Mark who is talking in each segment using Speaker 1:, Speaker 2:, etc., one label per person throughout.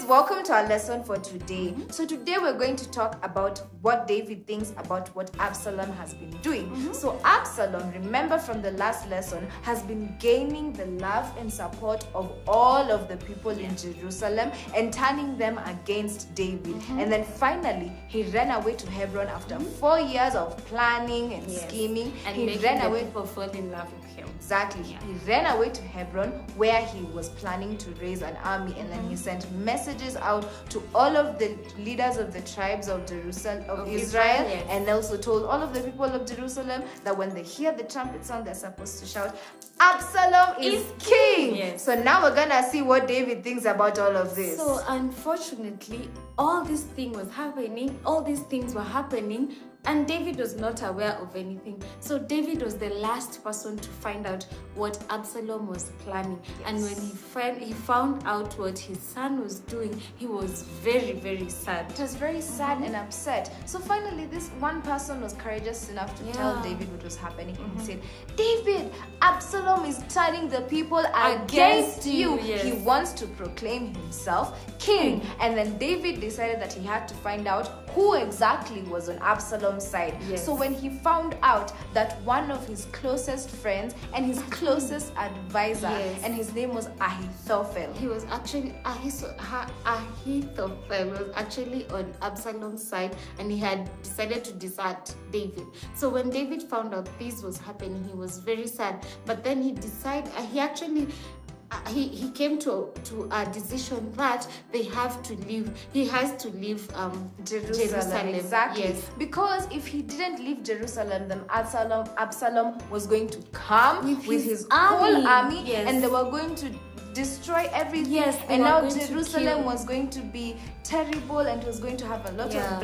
Speaker 1: welcome to our lesson for today. So today we're going to talk about what David thinks about what Absalom has been doing. So Absalom, remember from the last lesson, has been gaining the love and support of all of the people in Jerusalem and turning them against David. And then finally, he ran away to Hebron after 4 years of planning and scheming.
Speaker 2: And
Speaker 1: he
Speaker 2: making
Speaker 1: ran
Speaker 2: the
Speaker 1: away.
Speaker 2: people fall in love with him.
Speaker 1: Exactly. He ran away to Hebron where he was planning to raise an army, and then he sent messages out to all of the leaders of the tribes of Jerusalem, of Israel, and also told all of the people of Jerusalem that when they hear the trumpet sound, they're supposed to shout, Absalom is king.
Speaker 2: Yes.
Speaker 1: So now we're gonna see what David thinks about all of this.
Speaker 2: So unfortunately, all these things were happening, and David was not aware of anything. So David was the last person to find out what Absalom was planning. And when he found out what his son was doing, he was very, very sad.
Speaker 1: It was very sad and upset. So finally, this one person was courageous enough to tell David what was happening. And he said, David, Absalom is turning the people against you.
Speaker 2: Yes.
Speaker 1: He wants to proclaim himself king. And then David decided that he had to find out who exactly was on Absalom's side.
Speaker 2: Yes.
Speaker 1: So when he found out that one of his closest friends and his closest advisor, and his name was Ahithophel.
Speaker 2: He was actually, Ahithophel was actually on Absalom's side, and he had decided to desert David. So when David found out this was happening, he was very sad. But then he decided, he came to a decision that they have to leave. He has to leave Jerusalem.
Speaker 1: Exactly.
Speaker 2: Yes.
Speaker 1: Because if he didn't leave Jerusalem, then Absalom was going to come with his whole army, and they were going to destroy everything.
Speaker 2: Yes,
Speaker 1: and now Jerusalem was going to be terrible, and it was going to have a lot of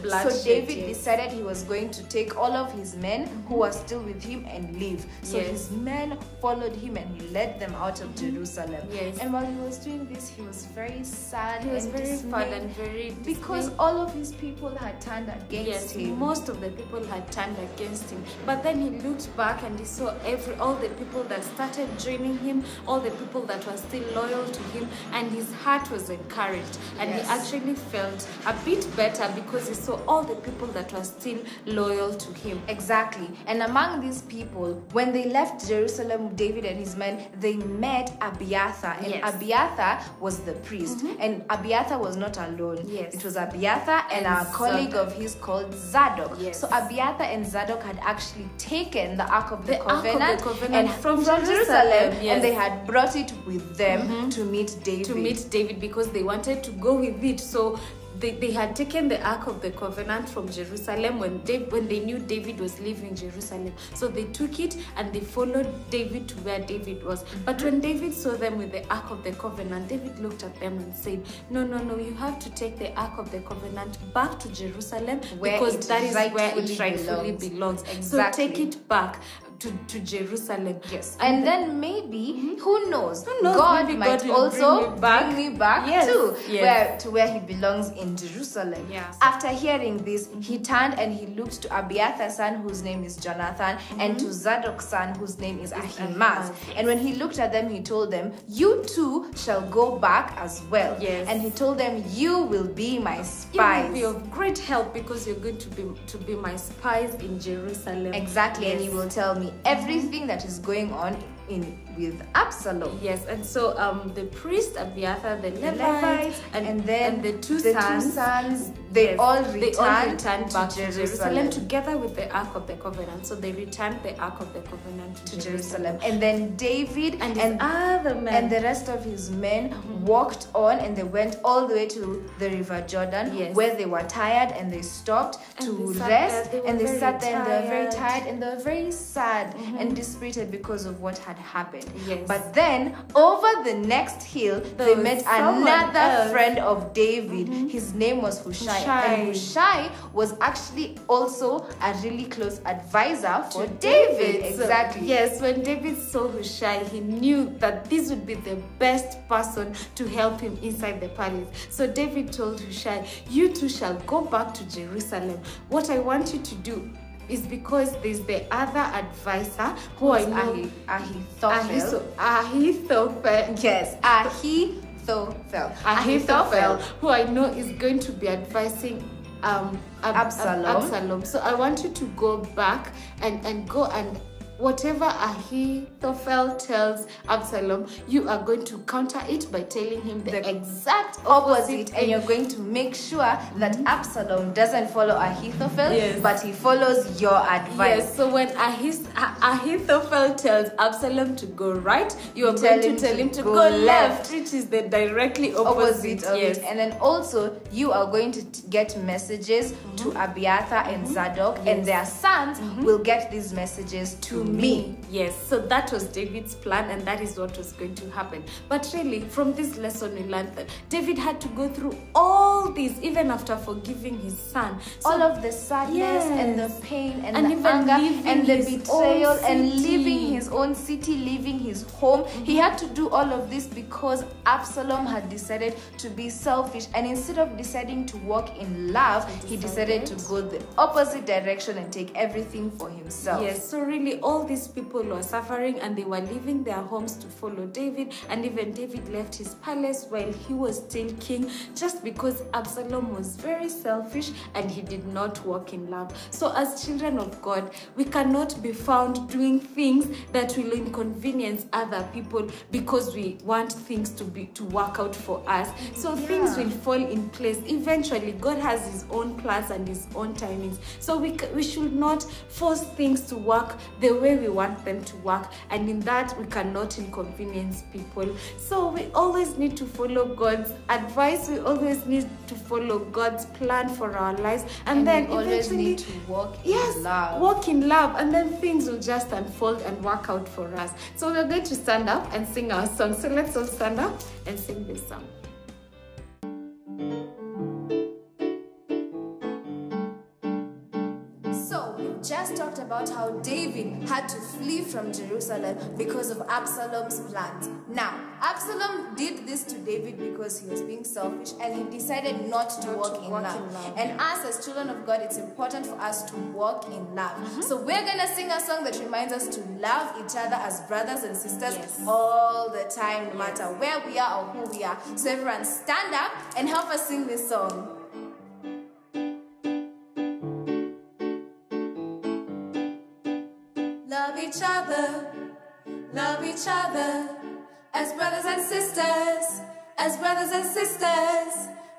Speaker 1: bloodshed. So David decided he was going to take all of his men who were still with him and leave. So his men followed him, and he led them out of Jerusalem. And while he was doing this, he was very sad.
Speaker 2: He was
Speaker 1: and
Speaker 2: very
Speaker 1: dismayed
Speaker 2: sad and very
Speaker 1: because all of his people had turned against him.
Speaker 2: Most of the people had turned against him. But then he looked back and he saw all the people that started joining him, all the people that were still loyal to him, and his heart was encouraged, and he actually felt a bit better because he saw all the people that were still loyal to him.
Speaker 1: Exactly. And among these people, when they left Jerusalem, David and his men, they met Abiathar, and Abiathar was the priest, and Abiathar was not alone. It was Abiathar and a colleague of his called Zadok. So Abiathar and Zadok had actually taken the Ark of the Covenant, and from Jerusalem, and they had brought it with them to meet David.
Speaker 2: Because they wanted to go with it. So they had taken the Ark of the Covenant from Jerusalem when they knew David was leaving Jerusalem. So they took it and they followed David to where David was. But when David saw them with the Ark of the Covenant, David looked at them and said, no, you have to take the Ark of the Covenant back to Jerusalem, because that is where it rightfully belongs. So take it back to Jerusalem.
Speaker 1: And then maybe, who knows, God might also bring me back too, to where he belongs in Jerusalem. After hearing this, he turned and he looked to Abiathar's son, whose name is Jonathan, and to Zadok's son, whose name is Ahimaaz. And when he looked at them, he told them, you too shall go back as well. And he told them, you will be my spies.
Speaker 2: You will be of great help because you're going to be my spies in Jerusalem.
Speaker 1: Exactly. And you will tell me everything that is going on with Absalom.
Speaker 2: And so the priest Abiathar, the Levites, and then the two sons,
Speaker 1: they all returned
Speaker 2: back to Jerusalem together with the Ark of the Covenant. So they returned the Ark of the Covenant to Jerusalem.
Speaker 1: And then David
Speaker 2: and other men
Speaker 1: and the rest of his men walked on, and they went all the way to the river Jordan, where they were tired, and they stopped to rest, and they sat there and they were very tired and they were very sad and dispirited because of what had happened. But then over the next hill they met another friend of David. His name was Hushai. And Hushai was actually also a really close advisor for David. Exactly.
Speaker 2: When David saw Hushai, he knew that this would be the best person to help him inside the palace. So David told Hushai, you two shall go back to Jerusalem. What I want you to do is because there's the other advisor who I know,
Speaker 1: Ahithophel.
Speaker 2: Ahithophel.
Speaker 1: Yes, Ahithophel.
Speaker 2: Ahithophel, who I know is going to be advising Absalom. So I want you to go back and go and whatever Ahithophel tells Absalom, you are going to counter it by telling him the exact opposite,
Speaker 1: and you're going to make sure that Absalom doesn't follow Ahithophel, but he follows your advice.
Speaker 2: Yes, so when Ahithophel tells Absalom to go right, you are going to tell him to go left, which is the directly opposite of it.
Speaker 1: And then also, you are going to get messages to Abiathar and Zadok, and their sons will get these messages to me.
Speaker 2: Yes, so that was David's plan, and that is what was going to happen. But really, from this lesson, we learned that David had to go through all this, even after forgiving his son.
Speaker 1: So, all of the sadness and the pain and the anger and the betrayal and leaving his own city, leaving his home. He had to do all of this because Absalom had decided to be selfish, and instead of deciding to walk in love, he decided to go the opposite direction and take everything for himself.
Speaker 2: Yes, so really all these people were suffering, and they were leaving their homes to follow David, and even David left his palace while he was still king, just because Absalom was very selfish and he did not walk in love. So as children of God, we cannot be found doing things that will inconvenience other people because we want things to work out for us. So things will fall in place. Eventually, God has his own plans and his own timings. So we should not force things to work the way we want them to work, and in that we cannot inconvenience people. So we always need to follow God's advice. We always need to follow God's plan for our lives, and then
Speaker 1: we always need to walk in love.
Speaker 2: Walk in love, and then things will just unfold and work out for us. So we're going to stand up and sing our song. So let's all stand up and sing this song.
Speaker 1: Just talked about how David had to flee from Jerusalem because of Absalom's plans. Now, Absalom did this to David because he was being selfish, and he decided not to walk in love. And us as children of God, it's important for us to walk in love. So we're going to sing a song that reminds us to love each other as brothers and sisters all the time, no matter where we are or who we are. So everyone stand up and help us sing this song. Love each other, as brothers and sisters,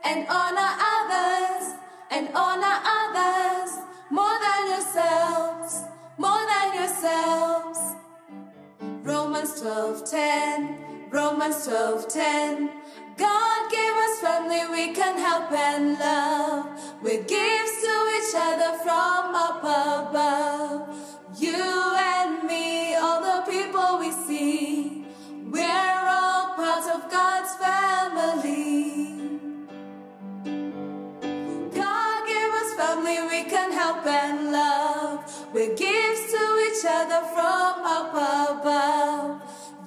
Speaker 1: and honor others, more than yourselves. Romans 12:10, God gave us family we can help and love, with gifts to each other from up above. You and me, all the people we see, we're all part of God's family. God gave us family we can help and love, with gifts to each other from up above.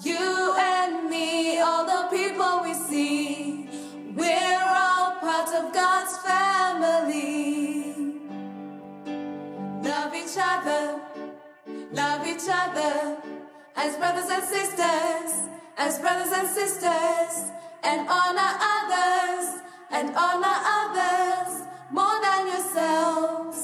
Speaker 1: You and me, all the people we see, we're all part of God's family. Love each other, as brothers and sisters, and honor others, more than yourselves.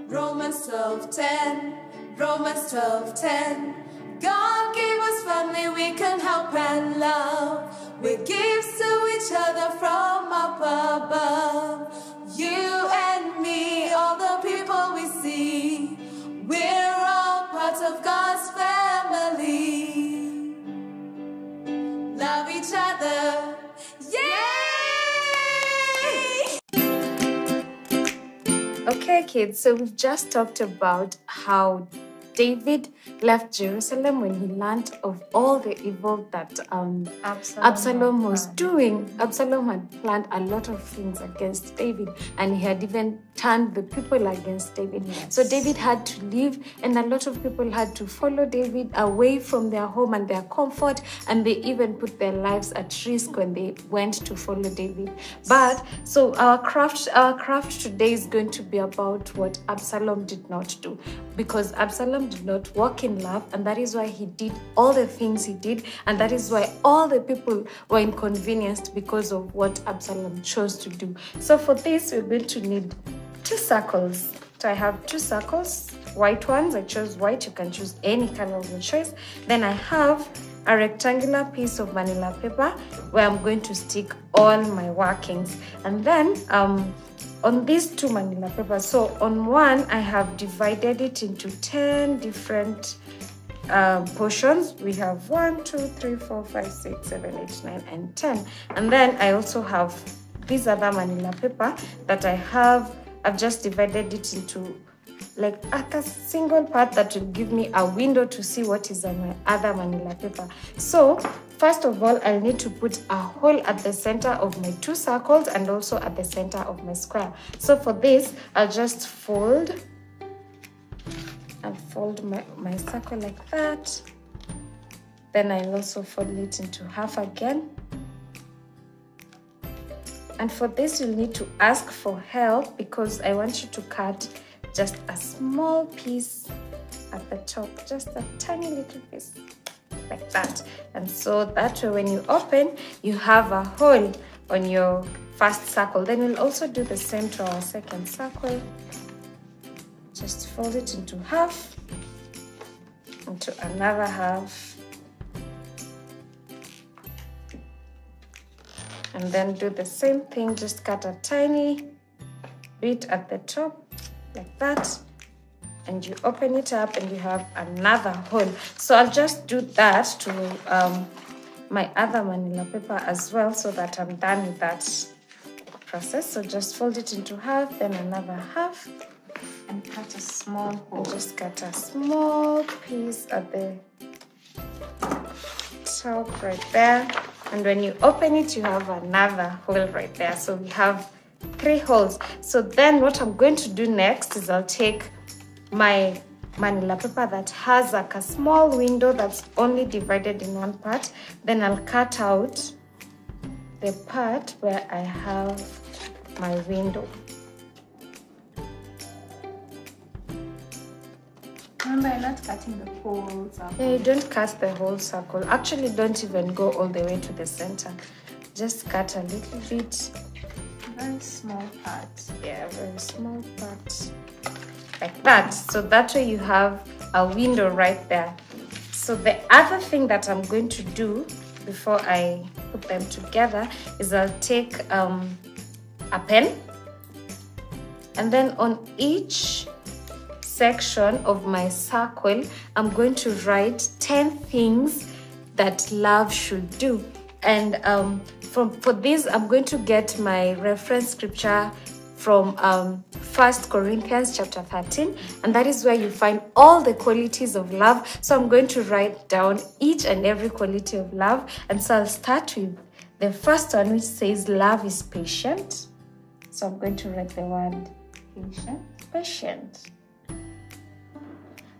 Speaker 1: Romans 12:10, God gave us family we can help and love, with gifts to each other from up above. You and me, all the people we see, we're all part of God's family. Love each other. Yay!
Speaker 2: Okay, kids, so we've just talked about how David left Jerusalem when he learned of all the evil that Absalom was doing. Absalom had planned a lot of things against David, and he had even turned the people against David. So David had to leave, and a lot of people had to follow David away from their home and their comfort, and they even put their lives at risk when they went to follow David. But so our craft today is going to be about what Absalom did not do, because Absalom did not walk in love, and that is why he did all the things he did, and that is why all the people were inconvenienced because of what Absalom chose to do. So for this, we're going to need 2 circles. So I have 2 circles, white ones. I chose white. You can choose any color of your choice. Then I have a rectangular piece of manila paper where I'm going to stick all my workings. And then on these 2 manila papers, so on one I have divided it into 10 different portions. We have 1, 2, 3, 4, 5, 6, 7, 8, 9, and 10. And then I also have this other manila paper that I've just divided it into like a single part that will give me a window to see what is on my other manila paper. So first of all, I'll need to put a hole at the center of my 2 circles and also at the center of my square. So for this, I'll just fold my circle like that. Then I'll also fold it into half again. And for this, you'll need to ask for help because I want you to cut just a small piece at the top, just a tiny little piece like that. And so that way when you open, you have a hole on your first circle. Then we'll also do the same to our second circle. Just fold it into half, into another half, and then do the same thing. Just cut a tiny bit at the top like that, and you open it up and you have another hole. So I'll just do that to my other manila paper as well, so that I'm done with that process. So just fold it into half, then another half, and cut a small hole. Just cut a small piece at the top right there, and when you open it, you have another hole right there. So we have 3 holes. So then what I'm going to do next is I'll take my manila paper that has like a small window that's only divided in one part. Then I'll cut out the part where I have my window.
Speaker 1: Remember, you're not cutting the whole circle.
Speaker 2: Yeah, you don't cut the whole circle. Actually, don't even go all the way to the center. Just cut a little bit.
Speaker 1: Very small part.
Speaker 2: Yeah, very small part. Like that. So that way you have a window right there. So the other thing that I'm going to do before I put them together is I'll take a pen, and then on each section of my circle, I'm going to write 10 things that love should do. And for this, I'm going to get my reference scripture from 1 Corinthians chapter 13, and that is where you find all the qualities of love. So I'm going to write down each and every quality of love. And so I'll start with the first one, which says love is patient. So I'm going to write the word patient.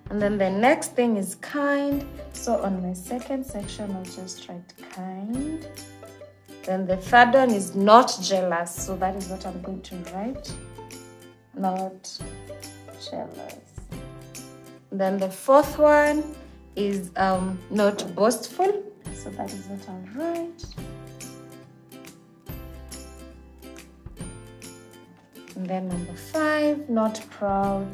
Speaker 2: And then the next thing is kind. So on my second section, I'll just write kind. Then the third one is not jealous. So that is what I'm going to write. Not jealous. Then the fourth one is not boastful. So that is what I'll write. And then number 5, not proud.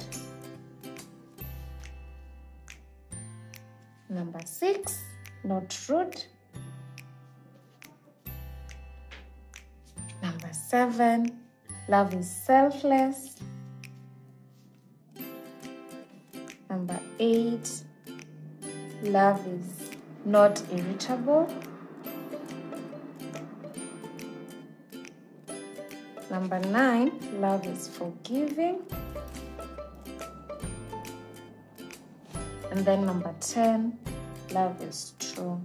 Speaker 2: Number 6, not rude. Number 7, love is selfless. Number 8, love is not irritable. Number 9, love is forgiving. And then number 10, love is true.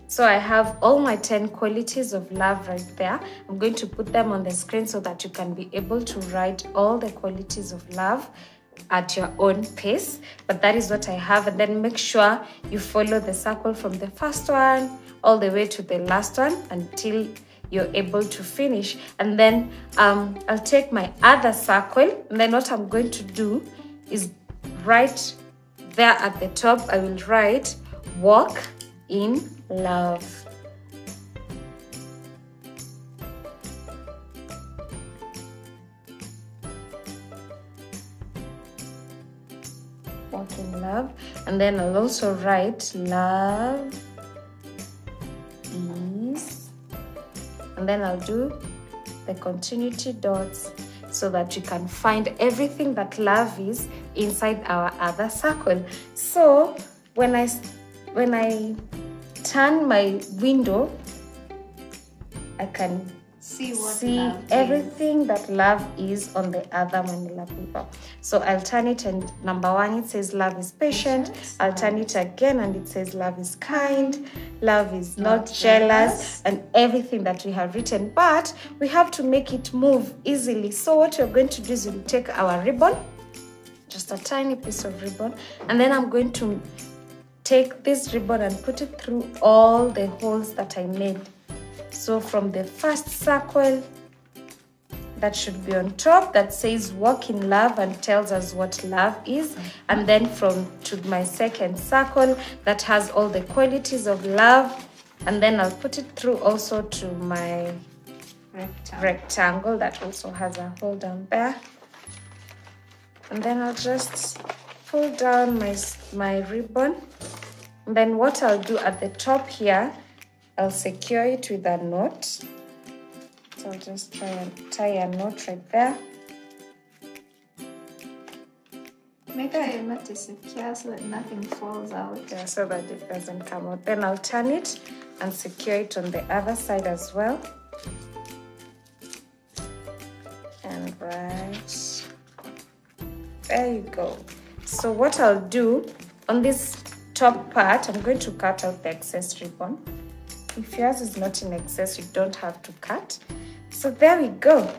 Speaker 2: So I have all my 10 qualities of love right there. I'm going to put them on the screen so that you can be able to write all the qualities of love at your own pace. But that is what I have. And then make sure you follow the circle from the first one all the way to the last one until you're able to finish. And then I'll take my other circle, and then what I'm going to do is write there at the top, I will write walk in love. Walk in love. And then I'll also write love is, and then I'll do the continuity dots so that you can find everything that love is inside our other circle. So when I turn my window, I can see everything that love is on the other manila paper. So I'll turn it, and number 1, it says love is patient. I'll turn it again and it says love is kind, love is not jealous, and everything that we have written. But we have to make it move easily. So what we're going to do is we'll take our ribbon, just a tiny piece of ribbon, and then I'm going to take this ribbon and put it through all the holes that I made. So from the first circle that should be on top that says walk in love and tells us what love is, and then to my second circle that has all the qualities of love, and then I'll put it through also to my rectangle that also has a hole down there, and then I'll just pull down my ribbon, and then what I'll do at the top here, I'll secure it with a knot. So I'll just try and tie a knot right there.
Speaker 1: Make sure your knot is secure so that nothing falls out.
Speaker 2: Yeah, so that it doesn't come out. Then I'll turn it and secure it on the other side as well. And right there you go. So what I'll do on this top part, I'm going to cut out the excess ribbon. If yours is not in excess, you don't have to cut. So there we go.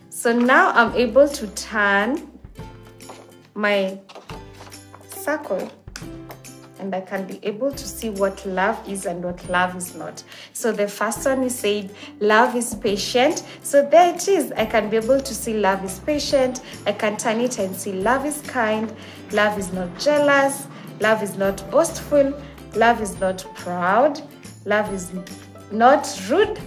Speaker 2: So now I'm able to turn my circle, and I can be able to see what love is and what love is not. So the first one is saying love is patient. So there it is. I can be able to see love is patient. I can turn it and see love is kind. Love is not jealous. Love is not boastful. Love is not proud. Love is not rude.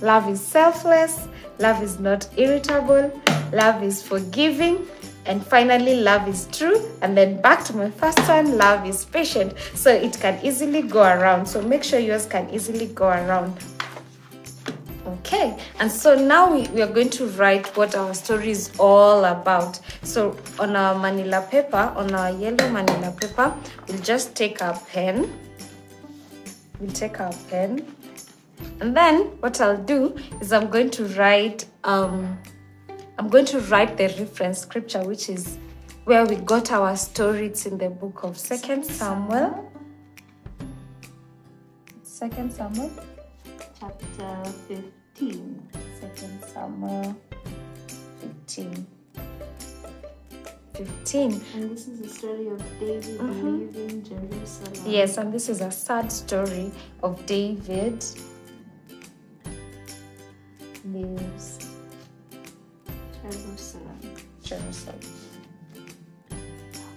Speaker 2: Love is selfless. Love is not irritable. Love is forgiving. And finally, love is true. And then back to my first one, love is patient. So it can easily go around. So make sure yours can easily go around. Okay, and so now we are going to write what our story is all about. So on our manila paper, on our yellow manila paper, we'll just take our pen. We'll take our pen. And then what I'll do is I'm going to write the reference scripture, which is where we got our story. It's in the book of 2 Samuel. 2 Samuel.
Speaker 1: Chapter 15.
Speaker 2: 2 Samuel 15.
Speaker 1: And this is the story of David leaving Jerusalem.
Speaker 2: Yes, and this is a sad story of David leaves Jerusalem.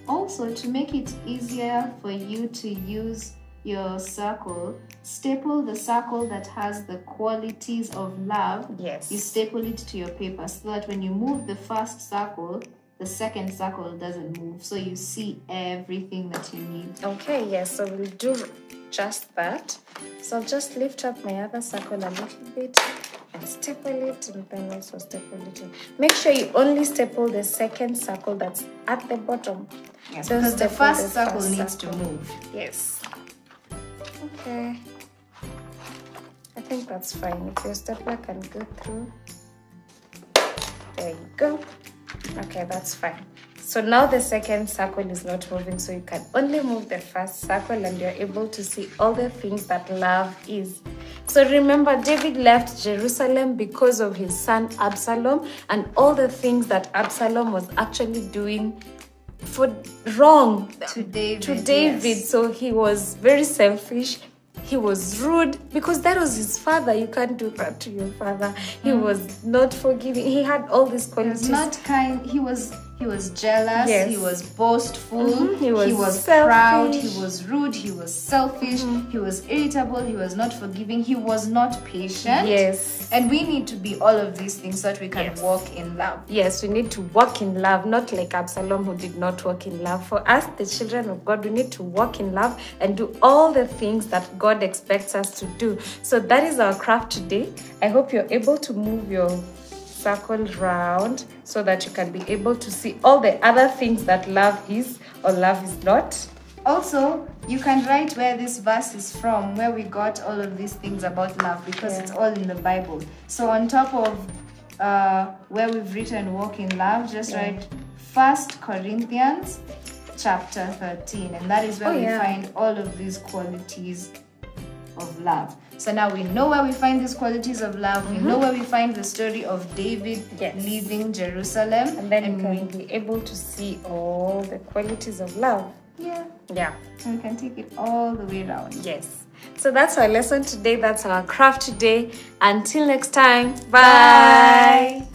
Speaker 1: Also, to make it easier for you to use your circle, staple the circle that has the qualities of love.
Speaker 2: Yes.
Speaker 1: You staple it to your paper so that when you move the first circle, the second circle doesn't move. So you see everything that you need.
Speaker 2: Okay, yes, so we'll do just that. So I'll just lift up my other circle a little bit and staple it, and then also staple it in. Make sure you only staple the second circle that's at the bottom.
Speaker 1: Yes, because the first circle needs to move.
Speaker 2: Yes. Okay. I think that's fine. If your stapler can go through. There you go. Okay, that's fine. So now the second circle is not moving, so you can only move the first circle and you're able to see all the things that love is. So remember, David left Jerusalem because of his son Absalom and all the things that Absalom was actually doing wrong
Speaker 1: to David.
Speaker 2: Yes. So he was very selfish. He was rude because that was his father. You can't do that to your father. He was not forgiving. He had all these qualities.
Speaker 1: He was not kind. He was He was jealous.
Speaker 2: Yes.
Speaker 1: He was boastful.
Speaker 2: He was
Speaker 1: proud.
Speaker 2: selfish.
Speaker 1: He was rude. He was selfish. He was irritable. He was not forgiving. He was not patient.
Speaker 2: Yes.
Speaker 1: And we need to be all of these things so that we can walk in love.
Speaker 2: Yes, we need to walk in love, not like Absalom who did not walk in love. For us, the children of God, we need to walk in love and do all the things that God expects us to do. So that is our craft today. I hope you're able to move your circle round so that you can be able to see all the other things that love is or love is not.
Speaker 1: Also, you can write where this verse is from, where we got all of these things about love, because it's all in the Bible. So on top of where we've written walk in love, just write 1 Corinthians chapter 13, and that is where we find all of these qualities of love. So now we know where we find these qualities of love. We know where we find the story of David leaving Jerusalem.
Speaker 2: And then we can be able to see all the qualities of love.
Speaker 1: Yeah.
Speaker 2: And
Speaker 1: we can take it all the way around.
Speaker 2: Yes. So that's our lesson today. That's our craft today. Until next time. Bye.